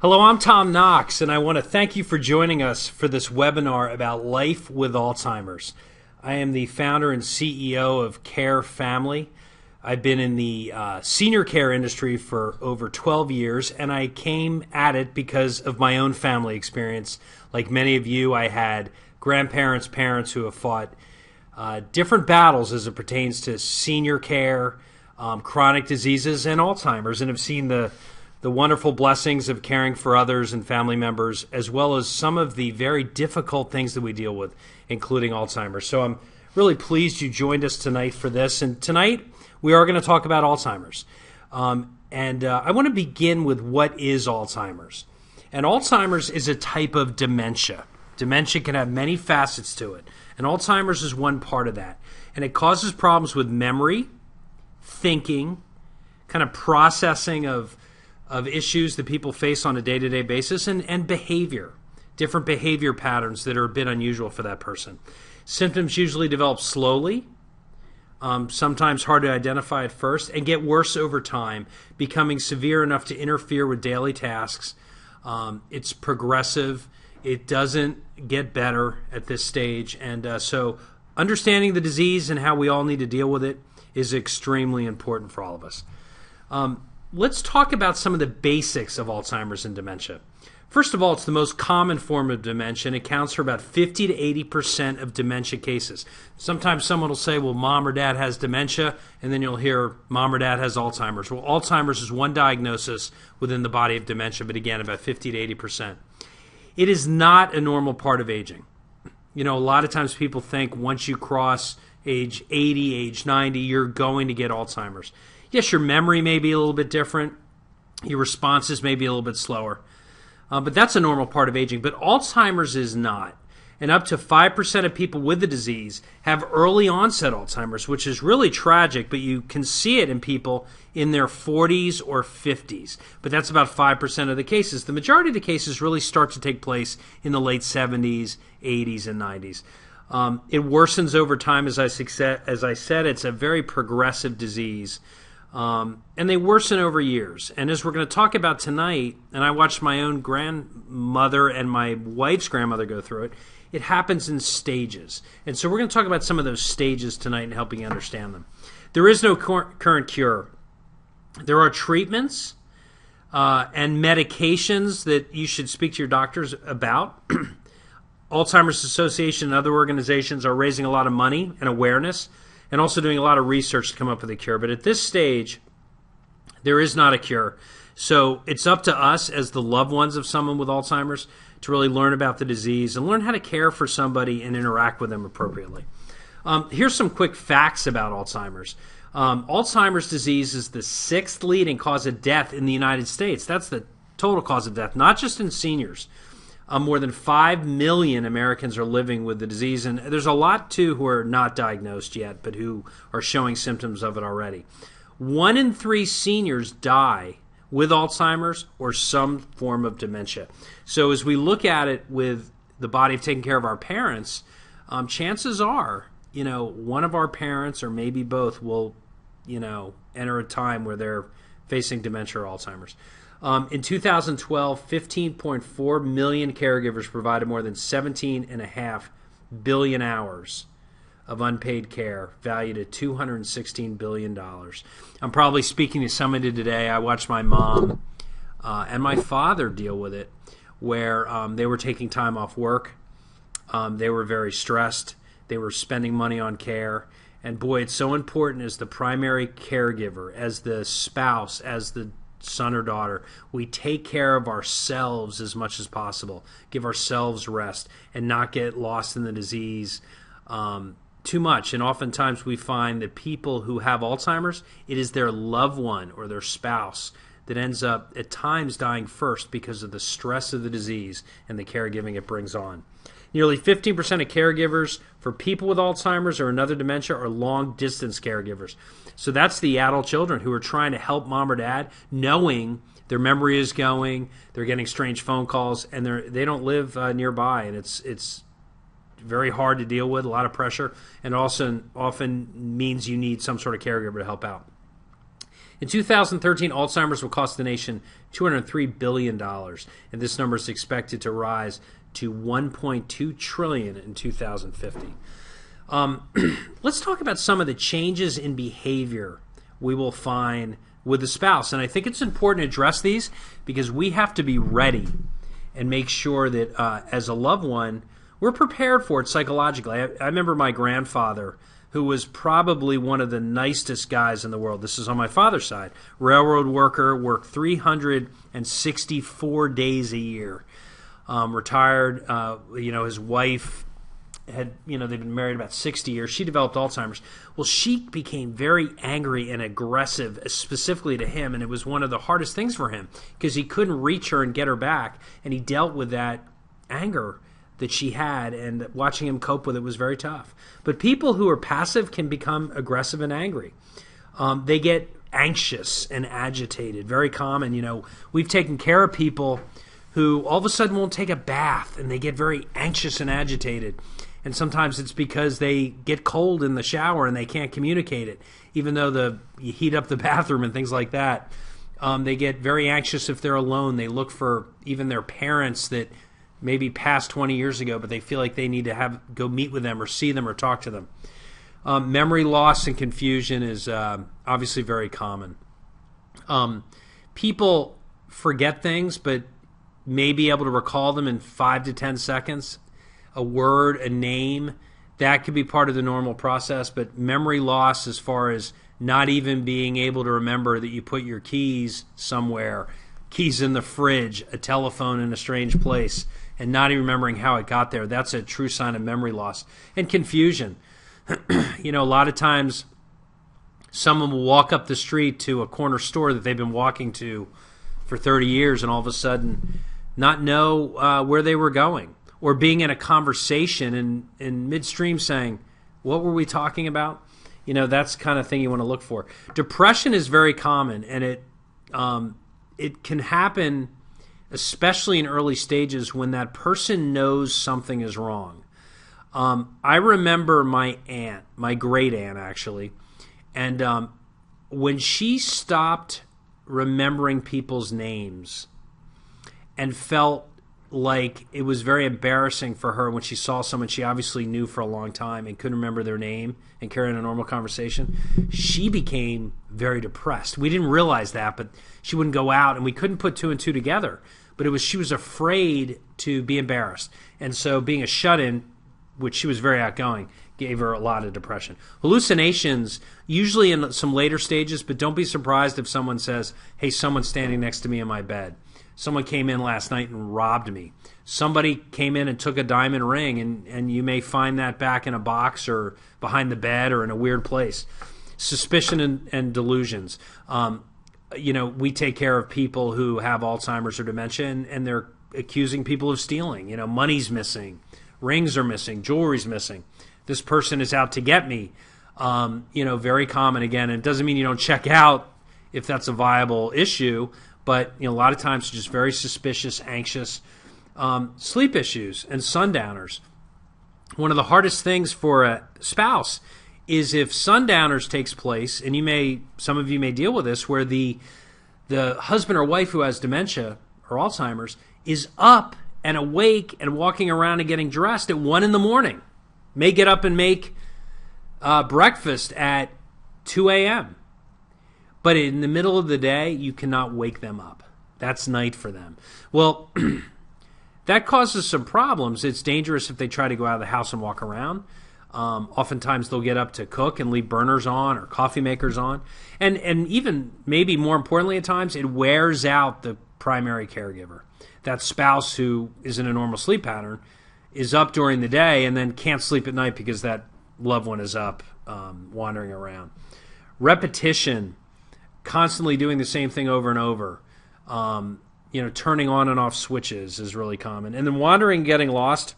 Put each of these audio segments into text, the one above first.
Hello, I'm Tom Knox, and I want to thank you for joining us for this webinar about life with Alzheimer's. I am the founder and CEO of CareFamily. I've been in the senior care industry for over 12 years, and I came at it because of my own family experience. Like many of you, I had grandparents, parents who have fought different battles as it pertains to senior care, chronic diseases, and Alzheimer's, and have seen the wonderful blessings of caring for others and family members, as well as some of the very difficult things that we deal with, including Alzheimer's. So I'm really pleased you joined us tonight for this. And tonight we are going to talk about Alzheimer's. I want to begin with what is Alzheimer's. And Alzheimer's is a type of dementia. Dementia can have many facets to it. And Alzheimer's is one part of that. And it causes problems with memory, thinking, kind of processing of issues that people face on a day-to-day basis, and behavior, different behavior patterns that are a bit unusual for that person. Symptoms usually develop slowly, sometimes hard to identify at first, and get worse over time, becoming severe enough to interfere with daily tasks. It's progressive. It doesn't get better at this stage, and so understanding the disease and how we all need to deal with it is extremely important for all of us. Let's talk about some of the basics of Alzheimer's and dementia. First of all, it's the most common form of dementia, and it accounts for about 50 to 80% of dementia cases. Sometimes someone will say, well, mom or dad has dementia, and then you'll hear mom or dad has Alzheimer's. Well, Alzheimer's is one diagnosis within the body of dementia, but again, about 50 to 80%. It is not a normal part of aging. You know, a lot of times people think once you cross age 80, age 90, you're going to get Alzheimer's. Yes, your memory may be a little bit different. Your responses may be a little bit slower. But that's a normal part of aging. But Alzheimer's is not. And up to 5% of people with the disease have early onset Alzheimer's, which is really tragic, but you can see it in people in their 40s or 50s. But that's about 5% of the cases. The majority of the cases really start to take place in the late 70s, 80s, and 90s. It worsens over time, as I said. It's a very progressive disease. And they worsen over years. And as we're going to talk about tonight, and I watched my own grandmother and my wife's grandmother go through it, it happens in stages. And so we're going to talk about some of those stages tonight and helping you understand them. There is no current cure. There are treatments and medications that you should speak to your doctors about. Alzheimer's Association and other organizations are raising a lot of money and awareness, and also doing a lot of research to come up with a cure. But at this stage, there is not a cure. So it's up to us as the loved ones of someone with Alzheimer's to really learn about the disease and learn how to care for somebody and interact with them appropriately. Here's some quick facts about Alzheimer's. Alzheimer's disease is the 6th leading cause of death in the United States. That's the total cause of death, not just in seniors. More than 5 million Americans are living with the disease, and there's a lot, too, who are not diagnosed yet, but who are showing symptoms of it already. 1 in 3 seniors die with Alzheimer's or some form of dementia. So as we look at it with the body of taking care of our parents, chances are, one of our parents or maybe both will, enter a time where they're facing dementia or Alzheimer's. In 2012, 15.4 million caregivers provided more than 17.5 billion hours of unpaid care, valued at $216 billion. I'm probably speaking to somebody today. I watched my mom and my father deal with it, where they were taking time off work. They were very stressed. They were spending money on care. And boy, it's so important as the primary caregiver, as the spouse, as the son or daughter, we take care of ourselves as much as possible, give ourselves rest, and not get lost in the disease too much. And oftentimes we find that people who have Alzheimer's, it is their loved one or their spouse that ends up at times dying first because of the stress of the disease and the caregiving it brings on. Nearly 15% of caregivers for people with Alzheimer's or another dementia are long-distance caregivers. So that's the adult children who are trying to help mom or dad, knowing their memory is going, they're getting strange phone calls, and they don't live nearby, and it's very hard to deal with, a lot of pressure, and also often means you need some sort of caregiver to help out. In 2013, Alzheimer's will cost the nation $203 billion, and this number is expected to rise to $1.2 trillion in 2050. Let's talk about some of the changes in behavior we will find with the spouse. And I think it's important to address these because we have to be ready and make sure that as a loved one, we're prepared for it psychologically. I remember my grandfather, who was probably one of the nicest guys in the world. This is on my father's side. Railroad worker, worked 364 days a year. Retired, his wife had, they've been married about 60 years. She developed Alzheimer's. Well, she became very angry and aggressive, specifically to him, and it was one of the hardest things for him because he couldn't reach her and get her back, and he dealt with that anger that she had, and watching him cope with it was very tough. But people who are passive can become aggressive and angry. They get anxious and agitated, very common. We've taken care of people who all of a sudden won't take a bath, and they get very anxious and agitated. And sometimes it's because they get cold in the shower and they can't communicate it, even though you heat up the bathroom and things like that. They get very anxious if they're alone. They look for even their parents that maybe passed 20 years ago, but they feel like they need to go meet with them or see them or talk to them. Memory loss and confusion is obviously very common. People forget things, but may be able to recall them in 5 to 10 seconds. A word, a name, that could be part of the normal process, but memory loss as far as not even being able to remember that you put your keys somewhere, keys in the fridge, a telephone in a strange place, and not even remembering how it got there, that's a true sign of memory loss. And confusion. A lot of times someone will walk up the street to a corner store that they've been walking to for 30 years and all of a sudden not know where they were going. Or being in a conversation in midstream saying, what were we talking about? That's the kind of thing you want to look for. Depression is very common, and it can happen especially in early stages when that person knows something is wrong. I remember my aunt, my great aunt actually, and when she stopped remembering people's names and felt like it was very embarrassing for her when she saw someone she obviously knew for a long time and couldn't remember their name and carry on a normal conversation, she became very depressed. We didn't realize that, but she wouldn't go out, and we couldn't put two and two together. But she was afraid to be embarrassed. And so being a shut-in, which she was very outgoing, gave her a lot of depression. Hallucinations, usually in some later stages, but don't be surprised if someone says, hey, someone's standing next to me in my bed. Someone came in last night and robbed me. Somebody came in and took a diamond ring, and you may find that back in a box or behind the bed or in a weird place. Suspicion and delusions. We take care of people who have Alzheimer's or dementia, and they're accusing people of stealing. Money's missing, rings are missing, jewelry's missing. This person is out to get me. Very common again. And it doesn't mean you don't check out if that's a viable issue, but a lot of times just very suspicious, anxious. Sleep issues and sundowners. One of the hardest things for a spouse is if sundowners takes place, and some of you may deal with this, where the husband or wife who has dementia or Alzheimer's is up and awake and walking around and getting dressed at 1 a.m. May get up and make breakfast at 2 a.m. But in the middle of the day, you cannot wake them up. That's night for them. Well, that causes some problems. It's dangerous if they try to go out of the house and walk around. Oftentimes they'll get up to cook and leave burners on or coffee makers on. And even maybe more importantly at times, it wears out the primary caregiver. That spouse who is in a normal sleep pattern is up during the day and then can't sleep at night because that loved one is up wandering around. Repetition, constantly doing the same thing over and over. Turning on and off switches is really common. And then wandering and getting lost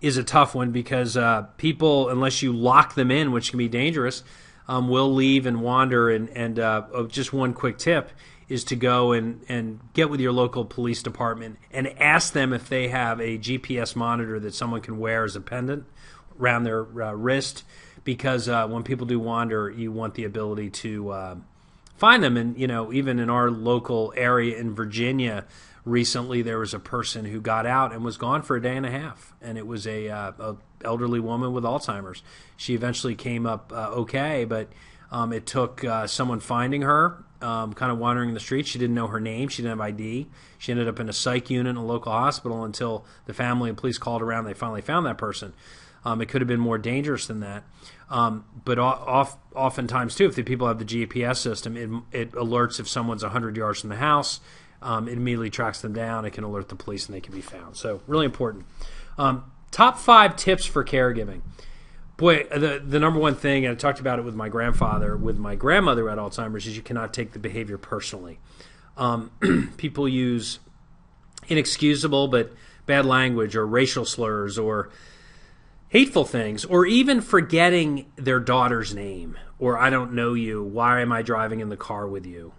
is a tough one because people, unless you lock them in, which can be dangerous, will leave and wander. And just one quick tip is to go and get with your local police department and ask them if they have a GPS monitor that someone can wear as a pendant around their wrist, because when people do wander, you want the ability to find them. And, even in our local area in Virginia, recently there was a person who got out and was gone for a day and a half. And it was a elderly woman with Alzheimer's. She eventually came up okay, but it took someone finding her, kind of wandering in the streets. She didn't know her name. She didn't have ID. She ended up in a psych unit in a local hospital until the family and police called around. They finally found that person. It could have been more dangerous than that. But oftentimes, too, if the people have the GPS system, it alerts if someone's 100 yards from the house. It immediately tracks them down. It can alert the police, and they can be found. So really important. Top 5 tips for caregiving. Boy, the number one thing, and I talked about it with my grandfather, with my grandmother who had Alzheimer's, is you cannot take the behavior personally. People use inexcusable but bad language or racial slurs or hateful things, or even forgetting their daughter's name, or I don't know you, why am I driving in the car with you,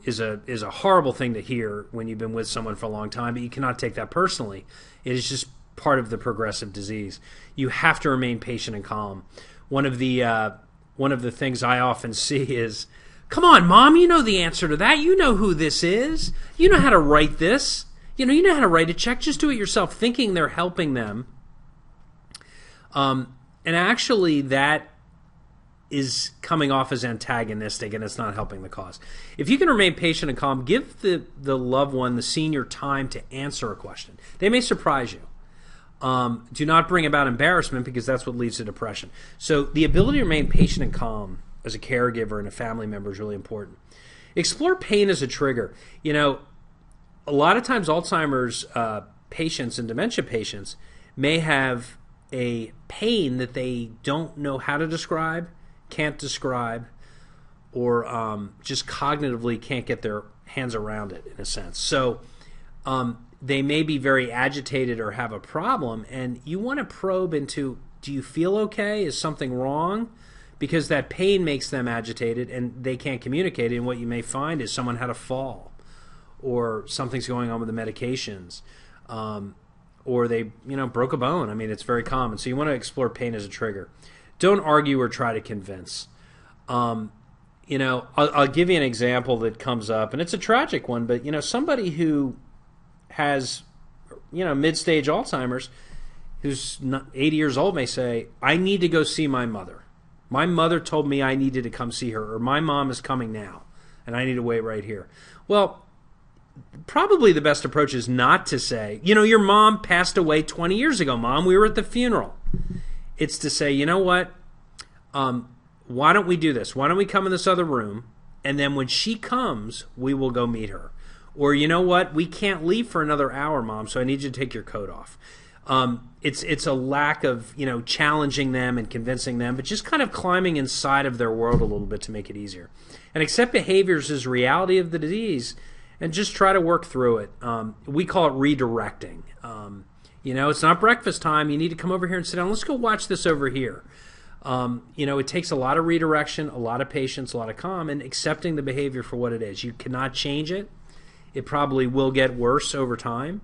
is a horrible thing to hear when you've been with someone for a long time, but you cannot take that personally. It is just part of the progressive disease. You have to remain patient and calm. One of the things I often see is, come on, Mom, you know the answer to that. You know who this is. You know how to write this. You know how to write a check. Just do it yourself, thinking they're helping them. And actually that is coming off as antagonistic, and it's not helping the cause. If you can remain patient and calm, give the loved one, the senior, time to answer a question. They may surprise you. Do not bring about embarrassment, because that's what leads to depression. So the ability to remain patient and calm as a caregiver and a family member is really important. Explore pain as a trigger. A lot of times Alzheimer's patients and dementia patients may have a pain that they don't know how to describe, can't describe, or just cognitively can't get their hands around it, in a sense. So they may be very agitated or have a problem, and you want to probe into, do you feel okay? Is something wrong? Because that pain makes them agitated, and they can't communicate. And what you may find is someone had a fall, or something's going on with the medications, or they broke a bone. I mean, it's very common. So you want to explore pain as a trigger. Don't argue or try to convince. I'll give you an example that comes up, and it's a tragic one, but somebody who has mid-stage Alzheimer's, who's 80 years old, may say, I need to go see my mother. My mother told me I needed to come see her, or my mom is coming now, and I need to wait right here. Well, probably the best approach is not to say, your mom passed away 20 years ago, Mom. We were at the funeral. It's to say, you know what? Why don't we do this? Why don't we come in this other room, and then when she comes, we will go meet her. Or, you know what? We can't leave for another hour, Mom, so I need you to take your coat off. It's a lack of, challenging them and convincing them, but just kind of climbing inside of their world a little bit to make it easier. And accept behaviors as reality of the disease, and just try to work through it. We call it redirecting. It's not breakfast time. You need to come over here and sit down. Let's go watch this over here. It takes a lot of redirection, a lot of patience, a lot of calm, and accepting the behavior for what it is. You cannot change it. It probably will get worse over time.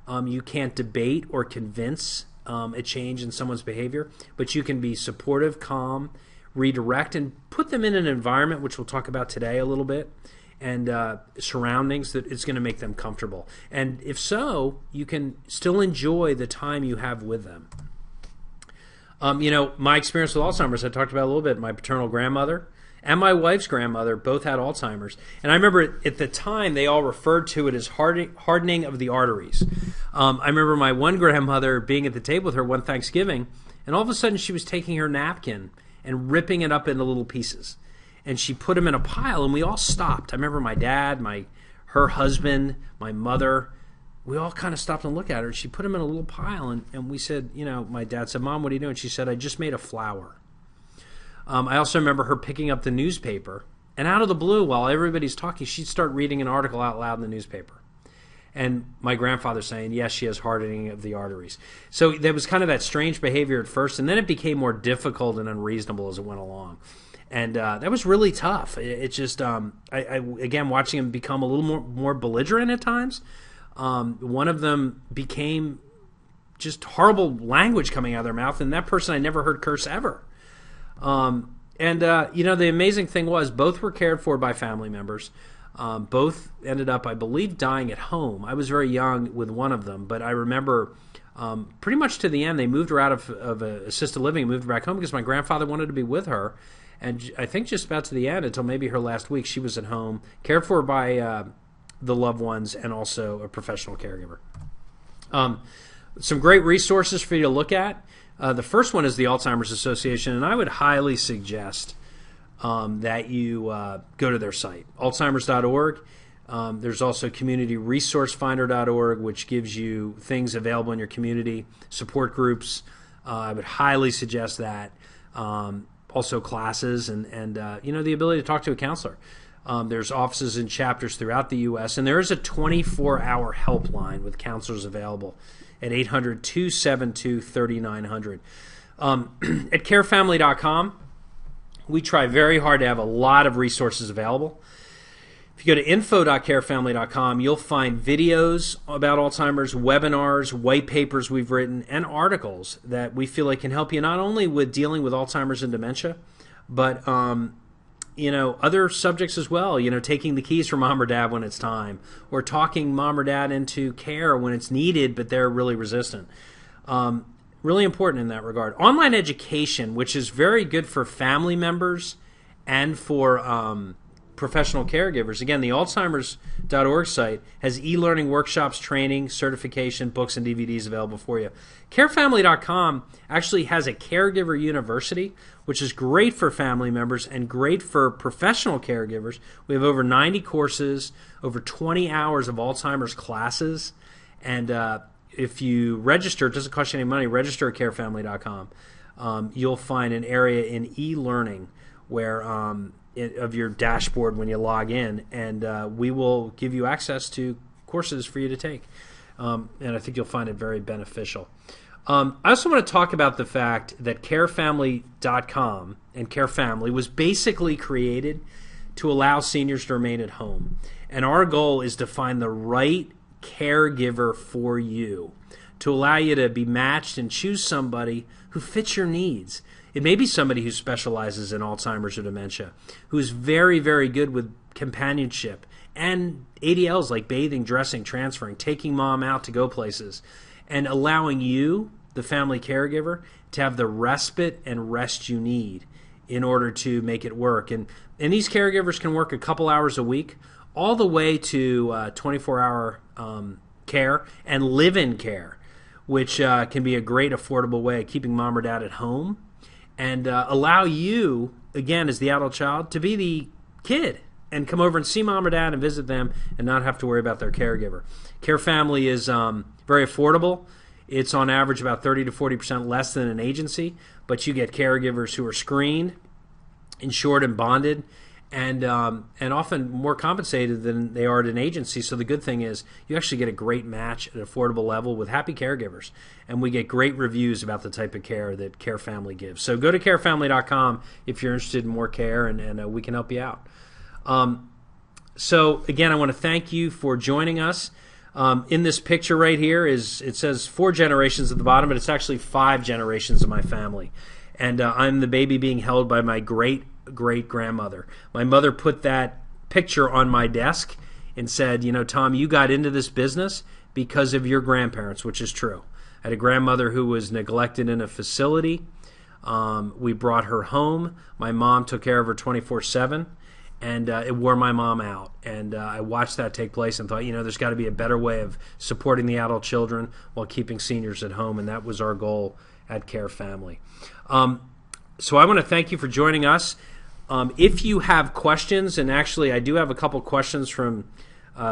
You can't debate or convince a change in someone's behavior, but you can be supportive, calm, redirect, and put them in an environment, which we'll talk about today a little bit, and surroundings that it's going to make them comfortable. And if so, you can still enjoy the time you have with them. My experience with Alzheimer's, I talked about a little bit. My paternal grandmother and my wife's grandmother both had Alzheimer's. And I remember at the time they all referred to it as hardening of the arteries. I remember my one grandmother being at the table with her one Thanksgiving, and all of a sudden she was taking her napkin and ripping it up into little pieces. And she put them in a pile, and we all stopped. I remember my dad, her husband, my mother, we all kind of stopped and looked at her. And she put them in a little pile, and we said, my dad said, Mom, what are you doing? She said, I just made a flower. I also remember her picking up the newspaper, and out of the blue, while everybody's talking, she'd start reading an article out loud in the newspaper. And my grandfather saying, yes, she has hardening of the arteries. So there was kind of that strange behavior at first, and then it became more difficult and unreasonable as it went along. And that was really tough. It just, again, watching him become a little more belligerent at times. One of them became just horrible language coming out of their mouth, and that person I never heard curse ever. And, the amazing thing was both were cared for by family members. Both ended up, I believe, dying at home. I was very young with one of them, but I remember pretty much to the end, they moved her out of assisted living and moved her back home because my grandfather wanted to be with her. And I think just about to the end, until maybe her last week, she was at home, cared for by the loved ones and also a professional caregiver. Some great resources for you to look at. The first one is the Alzheimer's Association, and I would highly suggest that you go to their site, alzheimers.org. There's also communityresourcefinder.org, which gives you things available in your community, support groups. I would highly suggest that. Also classes and the ability to talk to a counselor. There's offices and chapters throughout the U.S., and there is a 24-hour helpline with counselors available at 800-272-3900. At carefamily.com, we try very hard to have a lot of resources available. If you go to info.carefamily.com, you'll find videos about Alzheimer's, webinars, white papers we've written, and articles that we feel like can help you not only with dealing with Alzheimer's and dementia, but other subjects as well. Taking the keys from mom or dad when it's time, or talking mom or dad into care when it's needed, but they're really resistant. Really important in that regard. Online education, which is very good for family members and for professional caregivers. Again, the Alzheimers.org site has e-learning workshops, training, certification, books, and DVDs available for you. CareFamily.com actually has a caregiver university, which is great for family members and great for professional caregivers. We have over 90 courses, over 20 hours of Alzheimer's classes, and if you register, it doesn't cost you any money, register at CareFamily.com. You'll find an area in e-learning where of your dashboard when you log in, and we will give you access to courses for you to take. And I think you'll find it very beneficial. I also want to talk about the fact that CareFamily.com and CareFamily was basically created to allow seniors to remain at home. And our goal is to find the right caregiver for you, to allow you to be matched and choose somebody who fits your needs. It may be somebody who specializes in Alzheimer's or dementia, who is very, very good with companionship and ADLs like bathing, dressing, transferring, taking mom out to go places, and allowing you, the family caregiver, to have the respite and rest you need in order to make it work. And these caregivers can work a couple hours a week, all the way to 24-hour care and live-in care, which can be a great affordable way of keeping mom or dad at home, and allow you, again, as the adult child, to be the kid and come over and see mom or dad and visit them and not have to worry about their caregiver. CareFamily is very affordable. It's on average about 30 to 40% less than an agency, but you get caregivers who are screened, insured, and bonded, and often more compensated than they are at an agency. So the good thing is you actually get a great match at an affordable level with happy caregivers, and we get great reviews about the type of care that CareFamily gives. So go to carefamily.com if you're interested in more care, and we can help you out. So again, I want to thank you for joining us. In this picture right here it says 4 generations at the bottom, but it's actually 5 generations of my family. And I'm the baby being held by my great-great-grandmother. My mother put that picture on my desk and said, Tom, you got into this business because of your grandparents, which is true. I had a grandmother who was neglected in a facility. We brought her home. My mom took care of her 24/7. And it wore my mom out. And I watched that take place and thought, there's got to be a better way of supporting the adult children while keeping seniors at home. And that was our goal at CareFamily. So I want to thank you for joining us. If you have questions, and actually I do have a couple questions from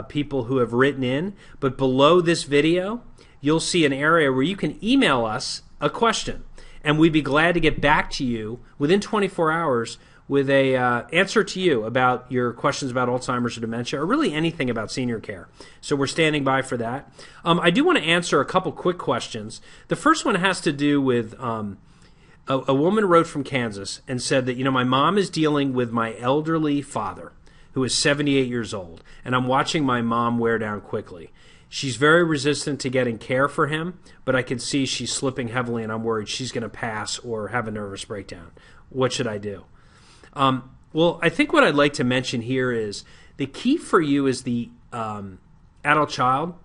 people who have written in, but below this video, you'll see an area where you can email us a question. And we'd be glad to get back to you within 24 hours with a answer to you about your questions about Alzheimer's or dementia, or really anything about senior care. So we're standing by for that. I do want to answer a couple quick questions. The first one has to do with a woman wrote from Kansas and said that, my mom is dealing with my elderly father, who is 78 years old, and I'm watching my mom wear down quickly. She's very resistant to getting care for him, but I can see she's slipping heavily, and I'm worried she's going to pass or have a nervous breakdown. What should I do? Well, I think what I'd like to mention here is the key for you as the adult child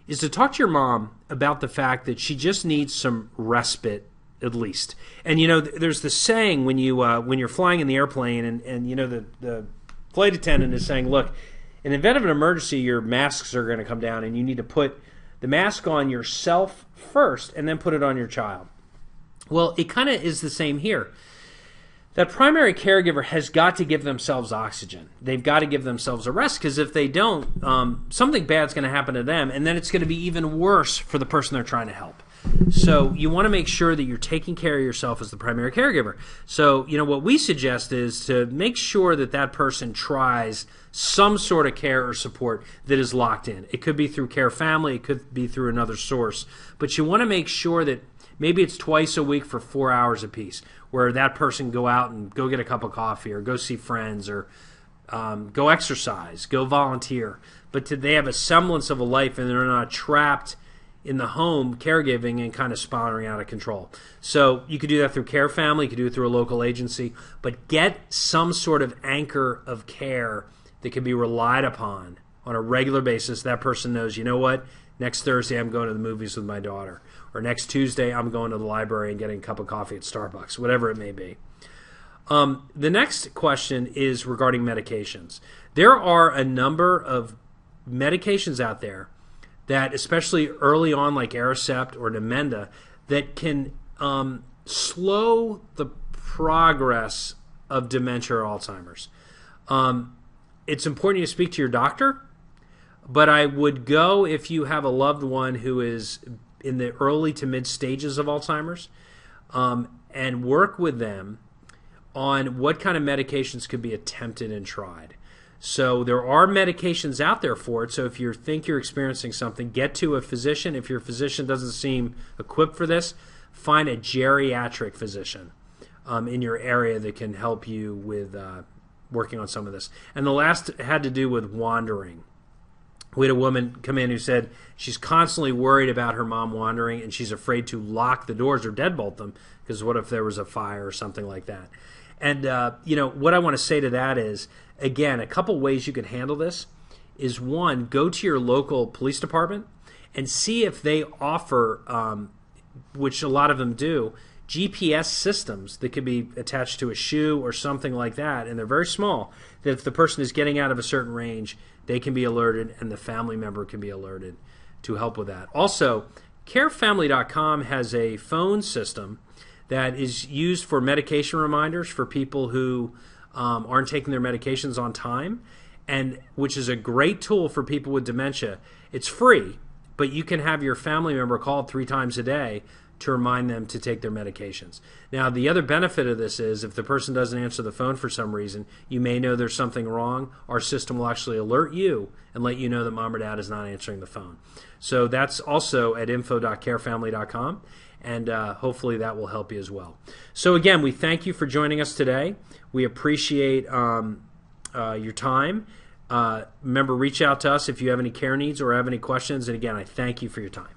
is to talk to your mom about the fact that she just needs some respite at least. And there's the saying when you're flying in the airplane and the flight attendant is saying, look, in the event of an emergency, your masks are going to come down and you need to put the mask on yourself first and then put it on your child. Well, it kind of is the same here. That primary caregiver has got to give themselves oxygen. They've got to give themselves a rest, because if they don't, something bad's going to happen to them, and then it's going to be even worse for the person they're trying to help. So you want to make sure that you're taking care of yourself as the primary caregiver. So, what we suggest is to make sure that that person tries some sort of care or support that is locked in. It could be through CareFamily, it could be through another source, but you want to make sure that maybe it's twice a week for 4 hours apiece, where that person go out and go get a cup of coffee or go see friends or go exercise, go volunteer. But they have a semblance of a life and they're not trapped in the home caregiving and kind of spiraling out of control. So you could do that through CareFamily, you could do it through a local agency, but get some sort of anchor of care that can be relied upon on a regular basis. That person knows, you know what, next Thursday I'm going to the movies with my daughter, or next Tuesday I'm going to the library and getting a cup of coffee at Starbucks, whatever it may be. The next question is regarding medications. There are a number of medications out there that, especially early on, like Aricept or Namenda, that can slow the progress of dementia or Alzheimer's. It's important you speak to your doctor, but I would go if you have a loved one who is in the early to mid stages of Alzheimer's, and work with them on what kind of medications could be attempted and tried. So there are medications out there for it. So if you think you're experiencing something, get to a physician. If your physician doesn't seem equipped for this, find a geriatric physician in your area that can help you with working on some of this. And the last had to do with wandering. We had a woman come in who said she's constantly worried about her mom wandering, and she's afraid to lock the doors or deadbolt them, because what if there was a fire or something like that? And what I want to say to that is, again, a couple ways you can handle this is, one, go to your local police department and see if they offer, which a lot of them do, GPS systems that could be attached to a shoe or something like that, and they're very small, that if the person is getting out of a certain range, they can be alerted and the family member can be alerted to help with that. Also, CareFamily.com has a phone system that is used for medication reminders for people who aren't taking their medications on time, and which is a great tool for people with dementia. It's free, but you can have your family member call 3 times a day to remind them to take their medications. Now, the other benefit of this is if the person doesn't answer the phone for some reason, you may know there's something wrong. Our system will actually alert you and let you know that mom or dad is not answering the phone. So that's also at info.carefamily.com, and hopefully that will help you as well. So again, we thank you for joining us today. We appreciate your time. Remember, reach out to us if you have any care needs or have any questions. And again, I thank you for your time.